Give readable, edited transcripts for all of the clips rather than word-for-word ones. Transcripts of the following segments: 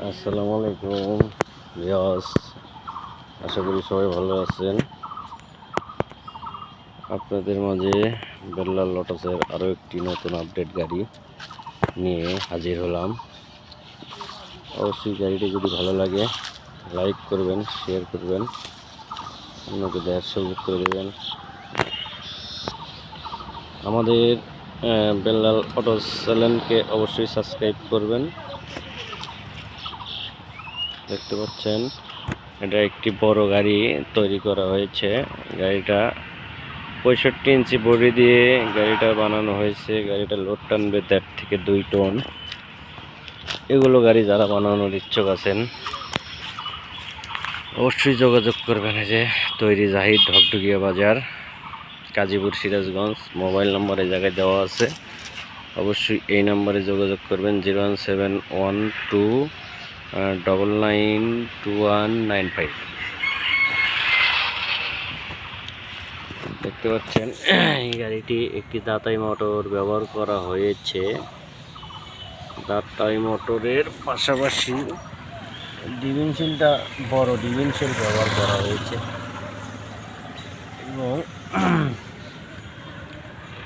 আসসালামু আলাইকুম ভিউয়ার্স, আশা করি সবাই ভালো আছেন। আপনাদের মাঝে বেল্লাল লটাসের আরও একটি নতুন আপডেট গাড়ি নিয়ে হাজির হলাম। অবশ্যই গাড়িটি যদি ভালো লাগে লাইক করবেন, শেয়ার করবেন, অন্যকে দেখার সুযোগ করে দেবেন। আমাদের বেল্লাল অটোস চ্যানেলকে অবশ্যই সাবস্ক্রাইব করবেন। দেখতে পাচ্ছেন এটা একটি বড় গাড়ি তৈরি করা হয়েছে। গাড়িটা 65 ইঞ্চি বডি দিয়ে গাড়িটা বানানো হয়েছে। গাড়িটা লোড টানবে 1.5 থেকে 2 টন। এগুলো গাড়ি যারা বানানোর ইচ্ছুক আছেন অবশ্যই যোগাযোগ করবেন। এই যে তৈরি জাহিদ, ঢকঢকিয়া বাজার, গাজীপুর, সিরাজগঞ্জ। মোবাইল নম্বর এই জায়গায় দেওয়া আছে, অবশ্যই এই নম্বরে যোগাযোগ করবেন 01712992195। দেখতে পাচ্ছেন এই গাড়িটি একটি দাতাই মোটর ব্যবহার করা হয়েছে। দাতাই মোটরের পাশাপাশি ডিভেনশনটা বড় ডিভেনশন ব্যবহার করা হয়েছে এবং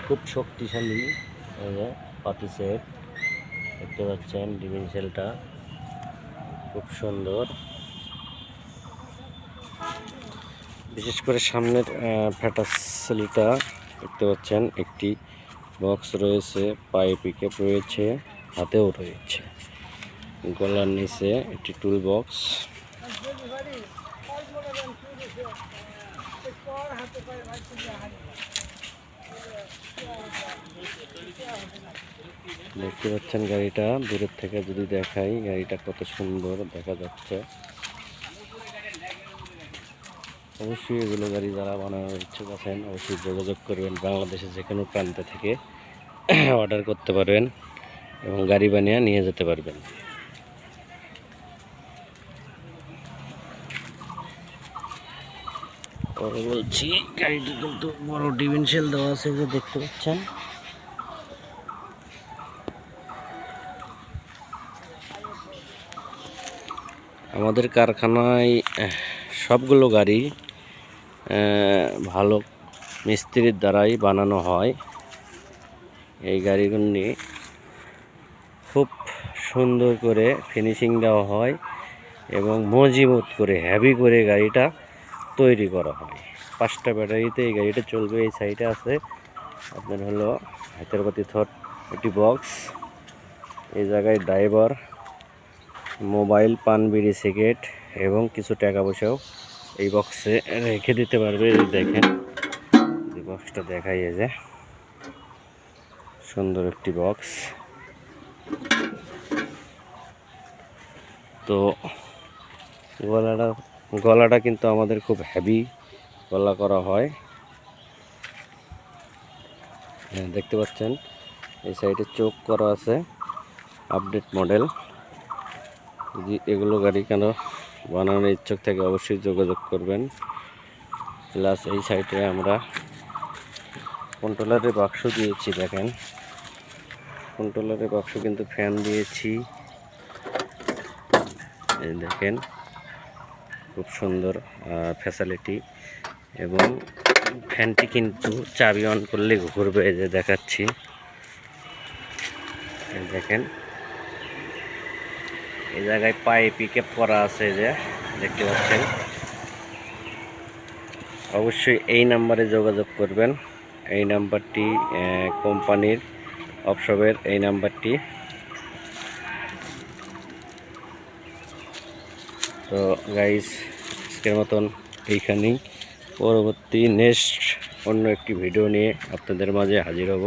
খুব শক্তিশালী পাতি সেট। দেখতে পাচ্ছেন ডিভেনশনটা খুব সুন্দর। বিশেষ করে সামনের ফ্যাটাসিলিটা দেখতে পাচ্ছেন, একটি বক্স রয়েছে, পায়ে পিকআপ রয়েছে, হাতেও রয়েছে। গলার নিচে একটি টুল বক্স। দেখতে পাচ্ছেন গাড়িটা দূরের থেকে যদি দেখাই, গাড়িটা কত সুন্দর দেখা যাচ্ছে। অবশ্যই এগুলো গাড়ি যারা বানানোর ইচ্ছুক আছেন অবশ্যই যোগাযোগ করবেন। বাংলাদেশের যে কোনো প্রান্ত থেকে অর্ডার করতে পারবেন এবং গাড়ি বানিয়ে নিয়ে যেতে পারবেন। পরে বলছি, গাড়িটি কিন্তু বড় ডিভেনশন দেওয়া আছে, যে দেখতে পাচ্ছেন। আমাদের কারখানায় সবগুলো গাড়ি ভালো মিস্ত্রির দ্বারাই বানানো হয়। এই গাড়িগুলি খুব সুন্দর করে ফিনিশিং দেওয়া হয় এবং মজবুত করে হেভি করে গাড়িটা তৈরি করা হয়। 5টা ব্যাটারিতে এই গাড়িটা চলবে। এই সাইডে আছে আপনার হলো হাতের পাতি থট একটি বক্স। এই জায়গায় ড্রাইভার, মোবাইল, পান, বিড়ি, সিগারেট এবং কিছু টাকা পয়সাও এই বক্সে রেখে দিতে পারবে। দেখেন এই বক্সটা দেখাই, এই যে সুন্দর একটি বক্স। তো গলাটা কিন্তু আমাদের খুব হেভি গলা করা হয়। দেখতে পাচ্ছেন এই সাইডে চোখ করা আছে, আপডেট মডেল। যদি এগুলো গাড়ি কেন বানানোর ইচ্ছুক থাকে অবশ্যই যোগাযোগ করবেন। প্লাস এই সাইডে আমরা কন্ট্রোলারের বাক্স দিয়েছি। দেখেন কন্ট্রোলারের বাক্স কিন্তু ফ্যান দিয়েছি। এই দেখেন খুব সুন্দর ফ্যাসিলিটি এবং ফ্যানটি কিন্তু চাবি অন করলে ঘুরবে। এই যে দেখাচ্ছি, দেখেন এই জায়গায় পায়ে পিকআপ করা আছে, যে দেখতে পাচ্ছেন। অবশ্যই এই নাম্বারে যোগাযোগ করবেন। এই নাম্বারটি কোম্পানির অপশপের এই নাম্বারটি। তো গাইস, আজকের মতন এইখানেই। পরবর্তী নেক্সট অন্য একটি ভিডিও নিয়ে আপনাদের মাঝে হাজির হব।